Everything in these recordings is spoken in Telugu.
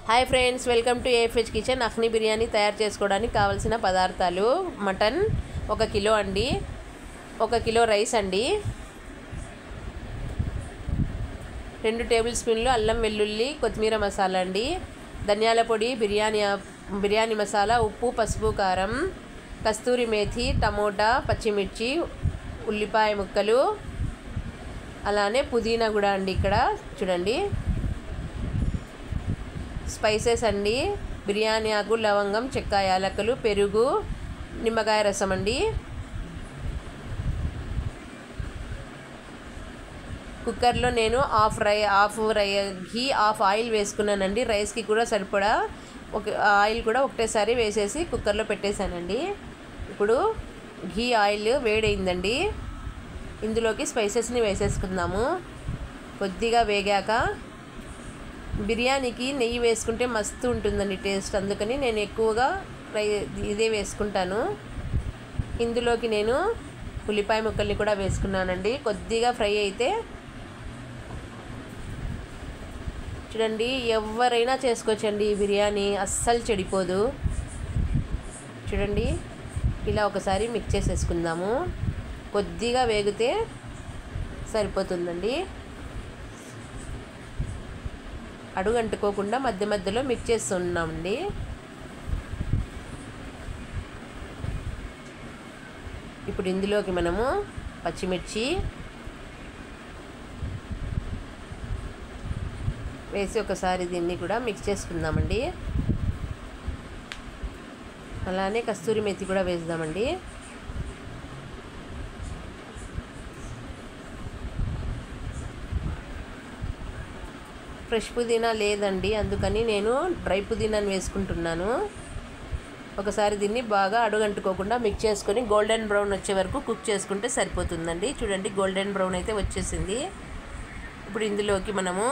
Hi friends, welcome to AFH kitchen. Akhni biryani తయారు చేసుకోవడానికి కావాల్సిన పదార్థాలు: మటన్ 1 కిలో అండి, 1 కిలో రైస్ అండి, 2 టేబుల్ స్పూన్లు అల్లం వెల్లుల్లి కొత్తిమీర మసాలా అండి, ధనియాల పొడి, బిర్యానీ మసాలా, ఉప్పు, పసుపు, కారం, కస్తూరి మేథి, టమోటా, పచ్చిమిర్చి, ఉల్లిపాయ ముక్కలు, అలానే పుదీనా కూడా అండి. ఇక్కడ చూడండి, స్పైసెస్ అండి: బిర్యానీ ఆకు, లవంగం, చెక్క, యాలకులు, పెరుగు, నిమ్మకాయ రసం అండి. కుక్కర్లో నేను హాఫ్ ఘీ, హాఫ్ ఆయిల్ వేసుకున్నానండి. రైస్కి కూడా సరిపడా ఆయిల్ కూడా ఒకటేసారి వేసేసి కుక్కర్లో పెట్టేశానండి. ఇప్పుడు ఘీ ఆయిల్ వేడైందండి. ఇందులోకి స్పైసెస్ని వేసేసుకుందాము. కొద్దిగా వేగాక బిర్యానీకి నెయ్యి వేసుకుంటే మస్తు ఉంటుందండి టేస్ట్, అందుకని నేను ఎక్కువగా ఇదే వేసుకుంటాను. ఇందులోకి నేను ఉల్లిపాయ ముక్కల్ని కూడా వేసుకున్నానండి. కొద్దిగా ఫ్రై అయితే చూడండి, ఎవరైనా చేసుకోవచ్చండి ఈ బిర్యానీ, అస్సలు చెడిపోదు. చూడండి, ఇలా ఒకసారి మిక్స్ చేసేసుకుందాము. కొద్దిగా వేగితే సరిపోతుందండి. అడుగు అంటుకోకుండా మధ్య మధ్యలో మిక్స్ చేస్తున్నామండి. ఇప్పుడు ఇందులోకి మనము పచ్చిమిర్చి వేసి ఒకసారి దీన్ని కూడా మిక్స్ చేసుకుందామండి. అలానే కస్తూరి మేథి కూడా వేద్దామండి. ఫ్రెష్ పుదీనా లేదండి, అందుకని నేను డ్రై పుదీనాను వేసుకుంటున్నాను. ఒకసారి దీన్ని బాగా అడుగంటుకోకుండా మిక్స్ చేసుకొని గోల్డెన్ బ్రౌన్ వచ్చే వరకు కుక్ చేసుకుంటే సరిపోతుందండి. చూడండి, గోల్డెన్ బ్రౌన్ అయితే వచ్చేసింది. ఇప్పుడు ఇందులోకి మనము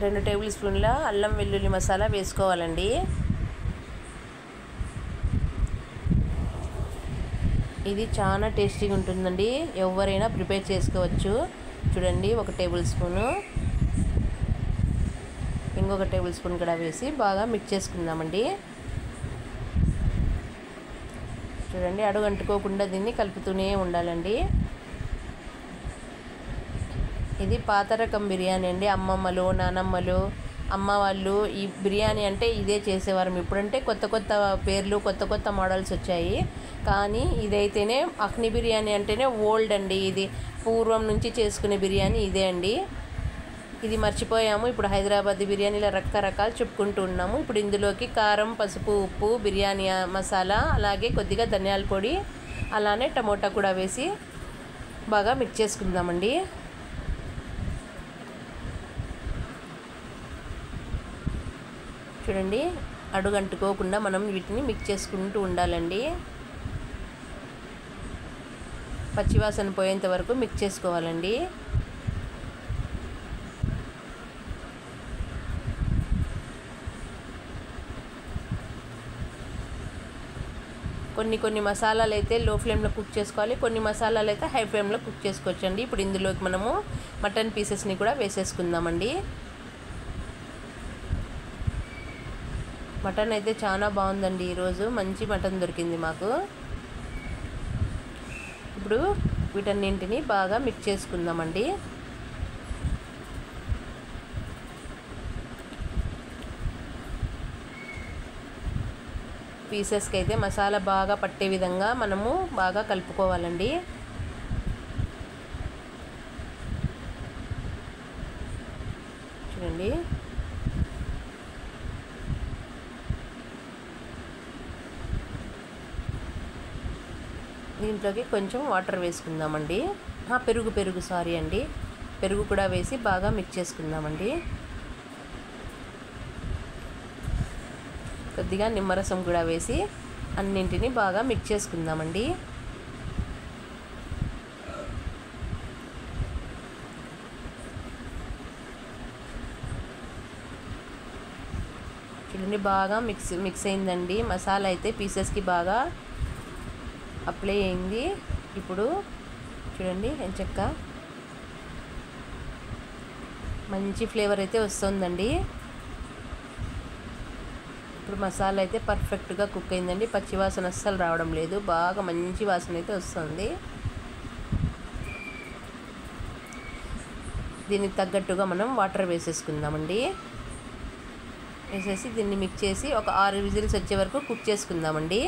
రెండు టేబుల్ స్పూన్ల అల్లం వెల్లుల్లి మసాలా వేసుకోవాలండి. ఇది చాలా టేస్టీగా ఉంటుందండి, ఎవరైనా ప్రిపేర్ చేసుకోవచ్చు. చూడండి, 1 టేబుల్ స్పూను, ఇంకొక టేబుల్ స్పూన్ కూడా వేసి బాగా మిక్స్ చేసుకుందామండి. చూడండి, అడుగు అంటుకోకుండా దీన్ని కలుపుతూనే ఉండాలండి. ఇది పాత రకం బిర్యానీ అండి. అమ్మమ్మలు, నానమ్మలు, అమ్మ వాళ్ళు ఈ బిర్యానీ అంటే ఇదే చేసేవారు. ఇప్పుడంటే కొత్త కొత్త పేర్లు, కొత్త కొత్త మోడల్స్ వచ్చాయి. కానీ ఇదైతేనే అఖ్ని బిర్యానీ అంటేనే ఓల్డ్ అండి. ఇది పూర్వం నుంచి చేసుకునే బిర్యానీ ఇదే అండి. ఇది మర్చిపోయాము. ఇప్పుడు హైదరాబాద్ బిర్యానీలో రకరకాలు చెప్పుకుంటూ ఉన్నాము. ఇప్పుడు ఇందులోకి కారం, పసుపు, ఉప్పు, బిర్యానీ మసాలా, అలాగే కొద్దిగా ధనియాల పొడి, అలానే టమోటా కూడా వేసి బాగా మిక్స్ చేసుకుందామండి. చూడండి, అడుగంటుకోకుండా మనం వీటిని మిక్స్ చేసుకుంటూ ఉండాలండి. పచ్చివాసన పోయేంత వరకు మిక్స్ చేసుకోవాలండి. కొన్ని మసాలాలు అయితే లో ఫ్లేమ్లో కుక్ చేసుకోవాలి, కొన్ని మసాలాలు అయితే హై ఫ్లేమ్లో కుక్ చేసుకోవచ్చండి. ఇప్పుడు ఇందులోకి మనము మటన్ పీసెస్ని కూడా వేసేసుకుందామండి. మటన్ అయితే చాలా బాగుందండి, ఈరోజు మంచి మటన్ దొరికింది మాకు. ఇప్పుడు వీటన్నింటిని బాగా మిక్స్ చేసుకుందామండి. పీసెస్కి అయితే మసాలా బాగా పట్టే విధంగా మనము బాగా కలుపుకోవాలండి. చూడండి, దీంట్లోకి కొంచెం వాటర్ వేసుకుందామండి. పెరుగు సారీ అండి, పెరుగు కూడా వేసి బాగా మిక్స్ చేసుకుందామండి. కొద్దిగా నిమ్మరసం కూడా వేసి అన్నింటినీ బాగా మిక్స్ చేసుకుందామండి. చూడండి, బాగా మిక్స్ అయిందండి. మసాలా అయితే పీసెస్కి బాగా అప్లై అయింది. ఇప్పుడు చూడండి ఎంచక్క మంచి ఫ్లేవర్ అయితే వస్తుందండి. ఇప్పుడు మసాలా అయితే పర్ఫెక్ట్గా కుక్ అయిందండి. పచ్చి వాసన అస్సలు రావడం లేదు, బాగా మంచి వాసన అయితే వస్తుంది. దీనికి తగ్గట్టుగా మనం వాటర్ వేసేసుకుందామండి. వేసేసి దీన్ని మిక్స్ చేసి ఒక 6 విజిల్స్ వచ్చే వరకు కుక్ చేసుకుందామండి.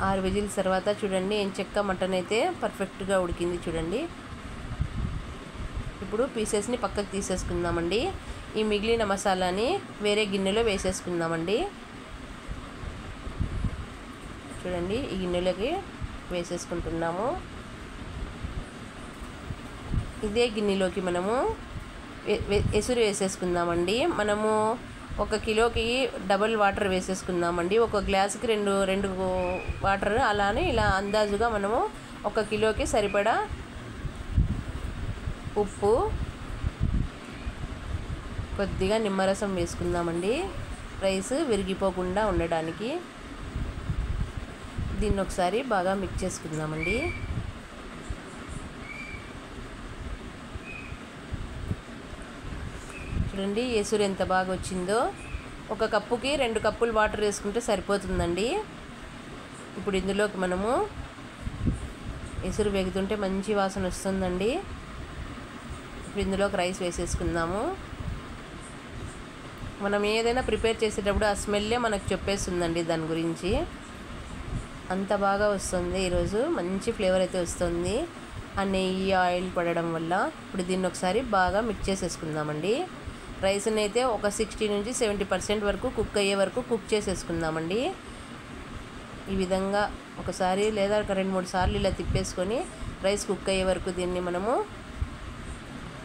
6 విజిల్స్ తర్వాత చూడండి ఎంచక్క మటన్ అయితే పర్ఫెక్ట్గా ఉడికింది చూడండి. ఇప్పుడు పీసెస్ని పక్కకు తీసేసుకుందామండి. ఈ మిగిలిన మసాలాని వేరే గిన్నెలో వేసేసుకుందామండి. చూడండి ఈ గిన్నెలోకి వేసేసుకుంటున్నాము. ఇదే గిన్నెలోకి మనము ఎసురు వేసేసుకుందామండి. మనము 1 కిలోకి డబుల్ వాటర్ వేసేసుకుందామండి. 1 గ్లాసుకి రెండు వాటర్, అలానే ఇలా అందాజుగా మనము 1 కిలోకి సరిపడా ఉప్పు, కొద్దిగా నిమ్మరసం వేసుకుందామండి రైస్ విరిగిపోకుండా ఉండడానికి. దీన్ని ఒకసారి బాగా మిక్స్ చేసుకుందామండి. చూడండి ఎసురు ఎంత బాగా వచ్చిందో. 1 కప్పుకి 2 కప్పులు వాటర్ వేసుకుంటే సరిపోతుందండి. ఇప్పుడు ఇందులోకి మనము ఎసురు వేగుతుంటే మంచి వాసన వస్తుందండి. ఇప్పుడు ఇందులోకి రైస్ వేసేసుకుందాము. మనం ఏదైనా ప్రిపేర్ చేసేటప్పుడు ఆ స్మెల్లే మనకు చెప్పేస్తుందండి దాని గురించి. అంత బాగా వస్తుంది ఈరోజు, మంచి ఫ్లేవర్ అయితే వస్తుంది ఆ నెయ్యి ఆయిల్ పడడం వల్ల. ఇప్పుడు దీన్ని ఒకసారి బాగా మిక్స్ చేసేసుకుందామండి. రైస్ని అయితే ఒక 60 నుంచి 70% వరకు కుక్ అయ్యే వరకు కుక్ చేసేసుకుందామండి. ఈ విధంగా ఒకసారి లేదా ఒక 2-3 సార్లు ఇలా తిప్పేసుకొని రైస్ కుక్ అయ్యే వరకు దీన్ని మనము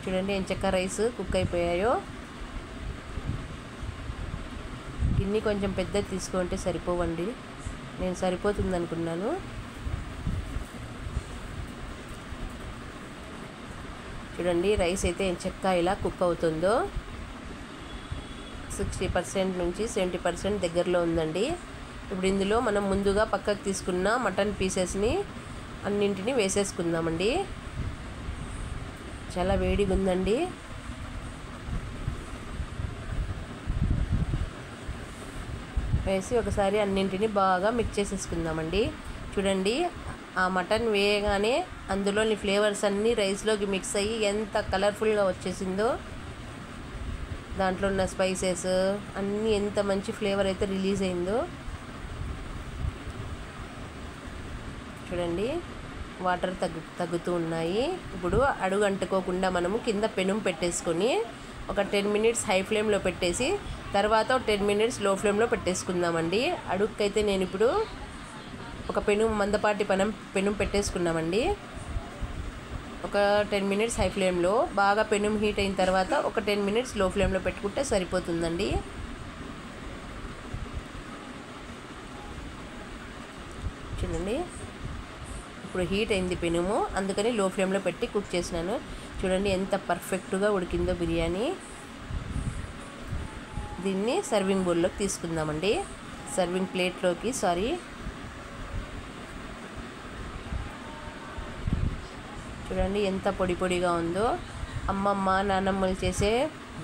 చూడండి ఎంచక్క రైస్ కుక్ అయిపోయాయో. గిన్నె కొంచెం పెద్దది తీసుకుంటే సరిపోవండి, నేను సరిపోతుంది అనుకున్నాను. చూడండి రైస్ అయితే ఎంచక్క ఇలా కుక్ అవుతుందో. 60% నుంచి 70% దగ్గరలో ఉందండి. ఇప్పుడు ఇందులో మనం ముందుగా పక్కకు తీసుకున్న మటన్ పీసెస్ని అన్నింటినీ వేసేసుకుందామండి. చాలా వేడిగా ఉందండి. వేసి ఒకసారి అన్నింటినీ బాగా మిక్స్ చేసేసుకుందామండి. చూడండి ఆ మటన్ వేయగానే అందులోని ఫ్లేవర్స్ అన్నీ రైస్లోకి మిక్స్ అయ్యి ఎంత కలర్ఫుల్గా వచ్చేసిందో. దాంట్లో ఉన్న స్పైసెస్ అన్నీ ఎంత మంచి ఫ్లేవర్ అయితే రిలీజ్ అయిందో. చూడండి వాటర్ తగ్గుతూ ఉన్నాయి. ఇప్పుడు అడుగు అంటుకోకుండా మనము కింద పెనం పెట్టేసుకొని ఒక 10 మినిట్స్ హై ఫ్లేమ్లో పెట్టేసి తర్వాత 10 మినిట్స్ లో ఫ్లేమ్లో పెట్టేసుకుందామండి. అడుగుకైతే నేను ఇప్పుడు ఒక మందపాటి పెనం పెట్టేసుకున్నామండి. ఒక 10 మినిట్స్ హై ఫ్లేమ్లో, బాగా పెనం హీట్ అయిన తర్వాత ఒక 10 మినిట్స్ లో ఫ్లేమ్లో పెట్టుకుంటే సరిపోతుందండి. చూడండి ఇప్పుడు హీట్ అయింది పెనుము, అందుకని లో ఫ్లేమ్లో పెట్టి కుక్ చేసినాను. చూడండి ఎంత పర్ఫెక్ట్గా ఉడికిందో బిర్యానీ. దీన్ని సర్వింగ్ బౌల్లోకి తీసుకుందామండి, సర్వింగ్ ప్లేట్లోకి. చూడండి ఎంత పొడి పొడిగా ఉందో. అమ్మమ్మ నానమ్మలు చేసే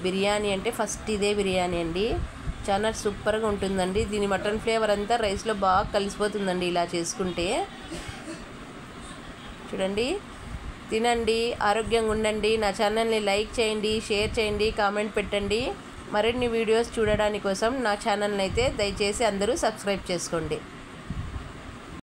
బిర్యానీ అంటే ఫస్ట్ ఇదే బిర్యానీ అండి. చాలా సూపర్గా ఉంటుందండి. దీని మటన్ ఫ్లేవర్ అంతా రైస్లో బాగా కలిసిపోతుందండి ఇలా చేసుకుంటే. చూడండి తినండి, ఆరోగ్యంగా ఉండండి. నా ఛానల్ని లైక్ చేయండి, షేర్ చేయండి, కామెంట్ పెట్టండి. మరిన్ని వీడియోస్ చూడడానికి కోసం నా ఛానల్ని అయితే దయచేసి అందరూ సబ్స్క్రైబ్ చేసుకోండి.